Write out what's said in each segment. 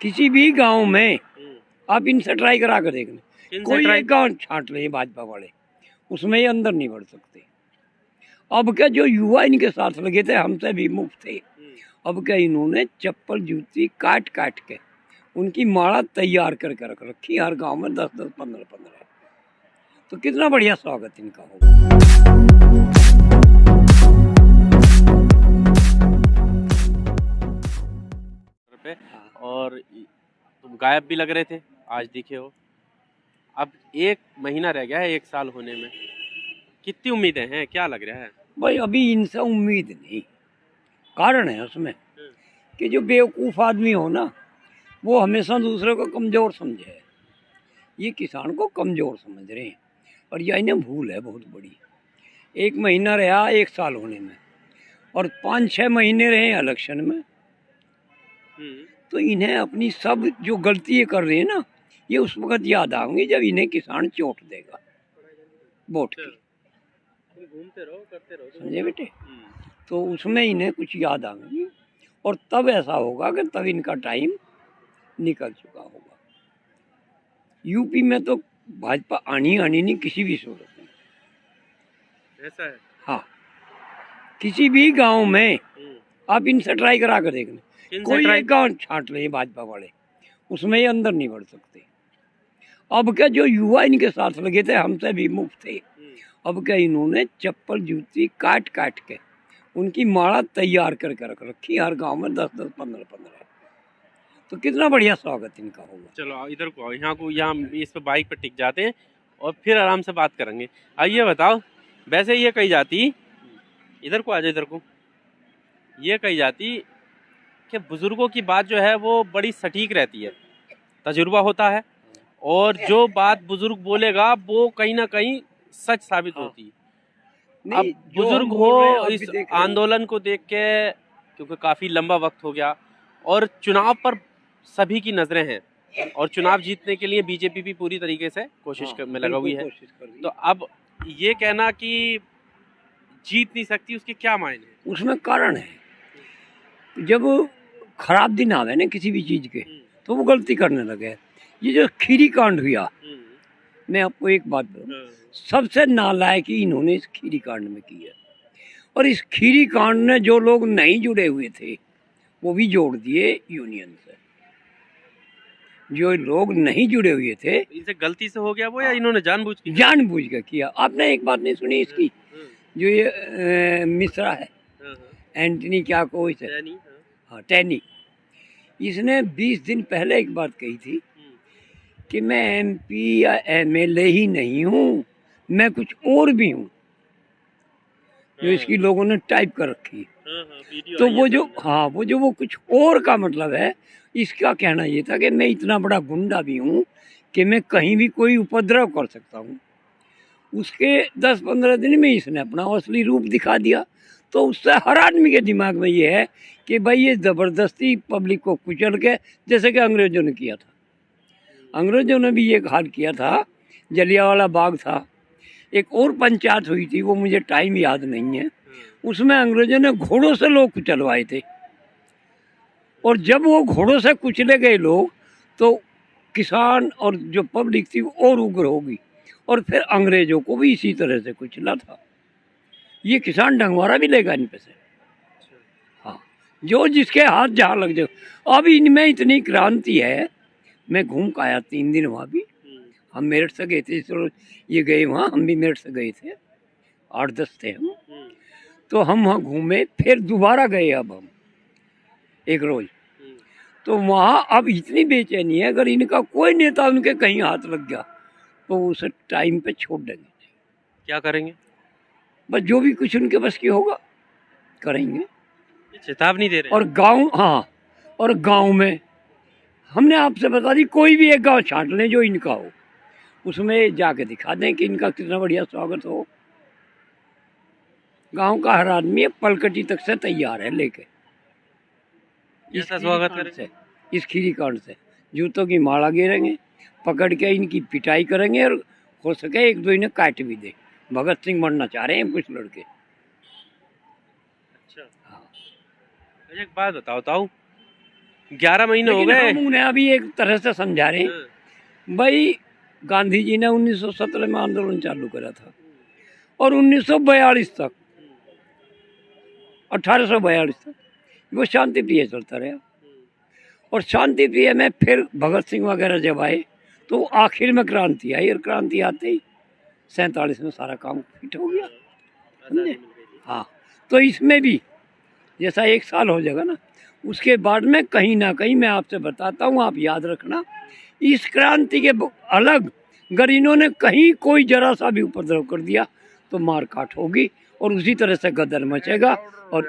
किसी भी गांव में आप इनसे ट्राई करा कर देख लें, कोई एक गांव छांट ले भाजपा वाले, उसमें ये अंदर नहीं बढ़ सकते। अब क्या जो युवा इनके साथ लगे थे हमसे भी मुक्त थे, अब क्या इन्होंने चप्पल जूती काट काट के उनकी माला तैयार करके रख रखी हर गांव में 10-10, 15-15। तो कितना बढ़िया स्वागत इनका होगा। और तुम गायब भी लग रहे थे, आज दिखे हो। अब 1 महीना रह गया है 1 साल होने में, कितनी उम्मीदें हैं, क्या लग रहा है? भाई अभी इनसे उम्मीद नहीं, कारण है उसमें कि जो बेवकूफ़ आदमी हो ना वो हमेशा दूसरे को कमज़ोर समझे। ये किसान को कमज़ोर समझ रहे हैं और यह इन्हें भूल है बहुत बड़ी। 1 महीना रहा 1 साल होने में और 5-6 महीने रहे इलेक्शन में, तो इन्हें अपनी सब जो गलती कर रहे हैं ना ये उस वक्त याद आएंगी जब इन्हें किसान चोट देगा वोट की। घूमते रहो, करते रहो, समझे बेटे? तो उसमें इन्हें कुछ याद आएंगी और तब ऐसा होगा कि तब इनका टाइम निकल चुका होगा। यूपी में तो भाजपा आनी नहीं किसी भी सूरत में, ऐसा है। हाँ, किसी भी गांव में आप इनसे ट्राई करा कर देख लें, कोई एक गांव छांट ले भाजपा वाले, उसमें ये अंदर नहीं बढ़ सकते। अब क्या जो युवा इनके साथ लगे थे हमसे भी मुक्त थे, अब क्या इन्होंने चप्पल जूती काट काट के उनकी माला तैयार करके रख रखी हर गांव में 10-10, 15-15। तो कितना बढ़िया स्वागत इनका होगा। चलो इधर को आओ, यहाँ इस पे बाइक पे टिक जाते हैं और फिर आराम से बात करेंगे। आइए बताओ, वैसे ये कही जाती, इधर को आ जाओ, इधर को, ये कही जाती कि बुजुर्गों की बात जो है वो बड़ी सटीक रहती है, तजुर्बा होता है और जो बात बुजुर्ग बोलेगा वो कहीं ना कहीं सच साबित होती है। अब बुजुर्ग हो इस आंदोलन को देख के, क्योंकि काफ़ी लंबा वक्त हो गया और चुनाव पर सभी की नज़रें हैं और चुनाव जीतने के लिए बीजेपी भी पूरी तरीके से कोशिश में लगा हुई है। तो अब ये कहना कि जीत नहीं सकती, उसके क्या मायने हैं? मैं कारण है, जब खराब दिन आवे ना किसी भी चीज़ के तो वो गलती करने लगे। ये जो खीरी कांड हुआ, मैं आपको एक बात बताऊं, सबसे नालायकी इन्होंने इस खीरी कांड में की है। और इस खीरी कांड ने जो लोग नहीं जुड़े हुए थे वो भी जोड़ दिए यूनियन से। जो लोग नहीं जुड़े हुए थे, इनसे गलती से हो गया वो या इन्होंने जानबूझ के किया। आपने एक बात नहीं सुनी इसकी, जो ये मिश्रा है, एंटनी क्या को इसे, हाँ टैनी, इसने 20 दिन पहले एक बात कही थी कि मैं MP या MLA ही नहीं हूँ, मैं कुछ और भी हूँ, जो इसकी लोगों ने टाइप कर रखी है। तो वो कुछ और का मतलब है, इसका कहना ये था कि मैं इतना बड़ा गुंडा भी हूँ कि मैं कहीं भी कोई उपद्रव कर सकता हूँ। उसके 10-15 दिन में इसने अपना असली रूप दिखा दिया। तो उससे हर आदमी के दिमाग में ये है कि भाई ये ज़बरदस्ती पब्लिक को कुचल के, जैसे कि अंग्रेज़ों ने किया था। अंग्रेज़ों ने भी ये हाल किया था, जलियांवाला बाग था, एक और पंचायत हुई थी, वो मुझे टाइम याद नहीं है, उसमें अंग्रेज़ों ने घोड़ों से लोग कुचलवाए थे। और जब वो घोड़ों से कुचले गए लोग तो किसान और जो पब्लिक थी और उग्र होगी और फिर अंग्रेज़ों को भी इसी तरह से कुचला था। ये किसान डंगवारा भी लेगा इन पे से, हाँ, जो जिसके हाथ जहाँ लग जाए। अब इनमें इतनी क्रांति है, मैं घूम के आया 3 दिन वहाँ भी, हम मेरठ से गए थे, चलो ये गए वहाँ, हम भी मेरठ से गए थे, 8-10 थे हम। तो हम वहाँ घूमे, फिर दोबारा गए अब हम एक रोज। तो वहाँ अब इतनी बेचैनी है, अगर इनका कोई नेता उनके कहीं हाथ लग गया तो उसे टाइम पे छोड़ देंगे। क्या करेंगे? बस जो भी कुछ उनके बस की होगा करेंगे। चेतावनी दे रहे हैं। और गांव, हाँ, और गांव में हमने आपसे बता दी, कोई भी एक गांव छांट लें जो इनका हो, उसमें जाके दिखा दें कि इनका कितना बढ़िया स्वागत हो। गांव का हर आदमी पलकटी तक से तैयार है लेके स्वागत करेंगे। इस खीरी कांड से जूतों की माला गिरेंगे, पकड़ के इनकी पिटाई करेंगे और हो सके 1-2 इन्हें काट भी दे। भगत सिंह बनना चाह रहे हैं कुछ लड़के। अच्छा, हाँ। एक बात बताओ, 11 महीने हो लेकिन गए। हम उन्हें अभी एक तरह से समझा रहे हैं भाई, गांधी जी ने 1917 में आंदोलन चालू करा था और 1942 तक, 1842 तक वो शांति प्रिय चलता रहा। और शांति प्रिय में फिर भगत सिंह वगैरह जब आए तो आखिर में क्रांति आई, और क्रांति आते ही 47 में सारा काम फिट हो गया, समझे। हाँ, तो इसमें भी जैसा 1 साल हो जाएगा ना, उसके बाद में कहीं ना कहीं मैं आपसे बताता हूँ, आप याद रखना, इस क्रांति के अलग अगर इन्होंने कहीं कोई जरा सा भी उपद्रव कर दिया तो मार काट होगी और उसी तरह से गदर मचेगा और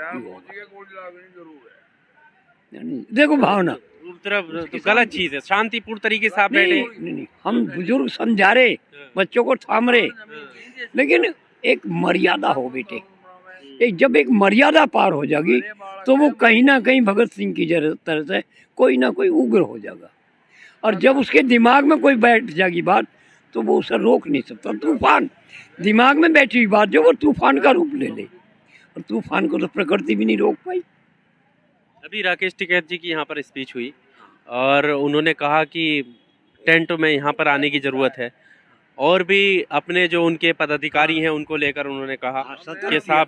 देखो भावना तरफ तो गलत चीज है, शांतिपूर्ण तरीके से आप बैठे। नहीं, हम बुजुर्ग समझा रहे, बच्चों को थाम रहे, लेकिन एक मर्यादा हो बेटे, जब एक मर्यादा पार हो जाएगी तो वो कहीं ना कहीं भगत सिंह की तरह से कोई ना कोई उग्र हो जाएगा, और जब उसके दिमाग में कोई बैठ जाएगी बात तो वो उसे रोक नहीं सकता। तूफान दिमाग में बैठी हुई बात जो वो तूफान का रूप ले ले, और तूफान को तो प्रकृति भी नहीं रोक पाई। अभी राकेश टिकैत जी की यहाँ पर स्पीच हुई और उन्होंने कहा कि टेंट में यहाँ पर आने की ज़रूरत है, और भी अपने जो उनके पदाधिकारी हैं उनको लेकर उन्होंने कहा कि साहब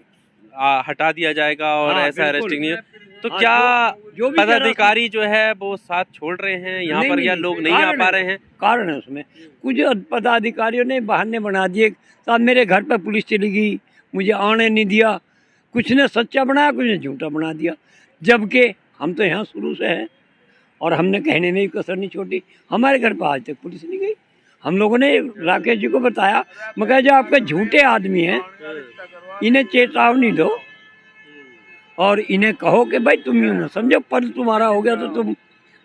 हटा दिया जाएगा और ऐसा अरेस्टिंग नहीं है। तो क्या जो पदाधिकारी जो है वो साथ छोड़ रहे हैं यहाँ पर, या लोग नहीं आ पा रहे हैं? कारण है उसमें, कुछ पदाधिकारियों ने बहाने बना दिए, साहब मेरे घर पर पुलिस चली गई, मुझे आने नहीं दिया, कुछ ने सच्चा बनाया, कुछ ने झूठा बना दिया, जबकि हम तो यहाँ शुरू से हैं और हमने कहने में भी कसर नहीं छोड़ी। हमारे घर पर आज तक पुलिस नहीं गई। हम लोगों ने राकेश जी को बताया, मगर जो आपके झूठे आदमी हैं इन्हें चेतावनी दो और इन्हें कहो कि भाई तुम यूँ ना समझो पद तुम्हारा हो गया तो तुम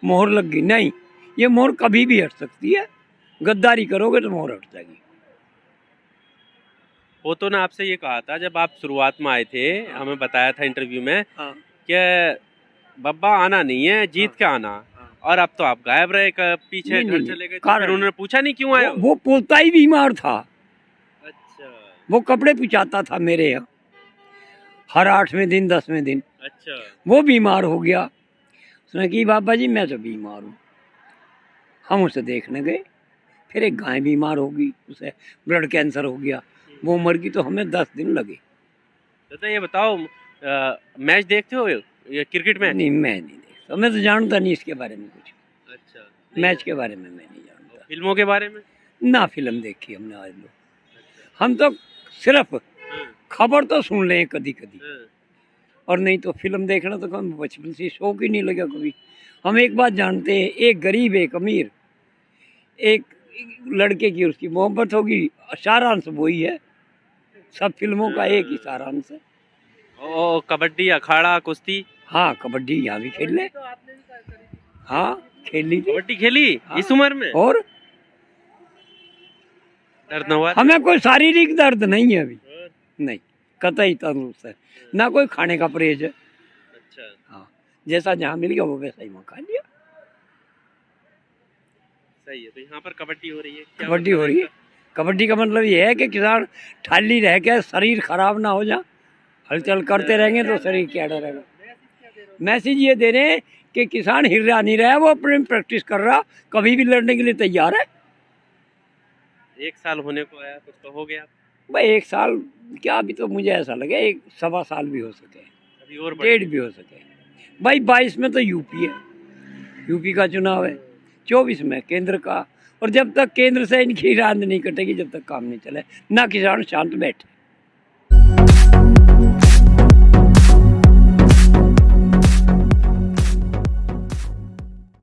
मोहर लग गई, नहीं, ये मोहर कभी भी हट सकती है, गद्दारी करोगे तो मोहर हट जाएगी। वो तो ना आपसे ये कहा था जब आप शुरुआत में आए थे, हमें बताया था इंटरव्यू में कि बब्बा आना नहीं है, जीत के आना, और अब तो आप गायब रहे, पीछे घर चले गए। तो फिर उन्होंने पूछा नहीं क्यों आए? वो पोता ही बीमार था। अच्छा। वो कपड़े पिचाता था मेरे यहाँ हर 8वें दिन 10वें दिन। अच्छा। वो बीमार हो गया, उसने कहा बाबा जी मैं तो बीमार हूँ। हम उसे देखने गए, फिर एक गाय बीमार होगी, उसे ब्लड कैंसर हो गया, वो मर गई, तो हमें 10 दिन लगे। तो ये बताओ, मैच देखते हो ये क्रिकेट मैच? नहीं, मैं नहीं देखता, मैं तो जानता नहीं इसके बारे में कुछ। अच्छा। मैच के बारे में मैं नहीं जानता। फिल्मों के बारे में? ना फिल्म देखी हमने आज लोग। हम तो सिर्फ खबर तो सुन लें कभी कभी, और नहीं तो फिल्म देखना तो हम बचपन से शौक ही नहीं लगा कभी। हम एक बात जानते हैं, एक गरीब एक अमीर, एक लड़के की उसकी मोहब्बत होगी, सारांश वही है सब फिल्मों का, एक ही सारांश है। ओ कबड्डी, अखाड़ा, कुश्ती? हाँ, कबड्डी यहाँ भी खेल ले। हाँ, खेल ली थी। कबड्डी खेली? हाँ। इस उम्र में? और दर्द न हुआ? हमें कोई शारीरिक दर्द नहीं है अभी, नहीं, कतई तंदुरुस्त है, ना कोई खाने का परहेज है। अच्छा। हाँ, जैसा जहाँ मिल गया वो वैसा ही मौका लिया। सही है। तो यहाँ पर कबड्डी हो रही है? कबड्डी हो रही है। कबड्डी का मतलब ये है कि किसान ठाली रह के शरीर खराब ना हो जा, हलचल करते रहेंगे तो शरीर क्या डरेगा। मैसेज ये दे रहे हैं कि किसान हिल रहा नहीं रहा, वो अपने प्रैक्टिस कर रहा, कभी भी लड़ने के लिए तैयार है। 1 साल होने को आया, कुछ तो हो गया भाई। 1 साल क्या, अभी तो मुझे ऐसा लगे 1 सवा साल भी हो सके, अभी और 1.5 भी हो सके भाई। 22 में तो यूपी है, यूपी का चुनाव है, 24 में केंद्र का, और जब तक केंद्र से इनकी रांद नहीं कटेगी जब तक काम नहीं चले, ना किसान शांत बैठे।